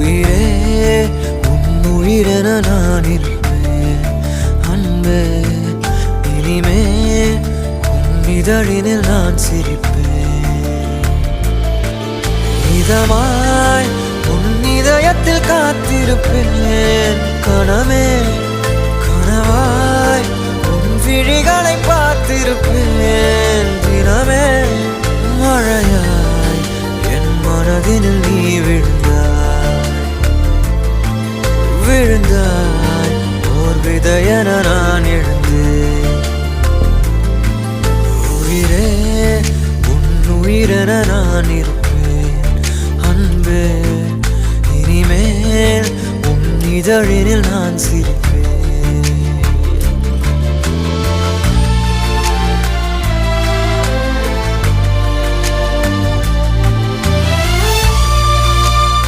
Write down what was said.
உயிரே உன் உயிரென நான் இருப்பேன் அன்பே இனிமே உன் இதழினில் நான் சிரிப்பேன் இதமாய் உன் இதயத்தில் காத்திருப்பேன் கனமே கனவாய் உன் விழிகளை பார்த்திருப்பேன் தினமே மழையாய் என் மனதினில் நீ விழுந்தாய் ஓர் விதையென நான் எழுந்தேன் உயிரே உன் உயிரென நான் இருப்பேன் அன்பே இனிமேல் உன் இதழினில் நான் சிரிப்பேன்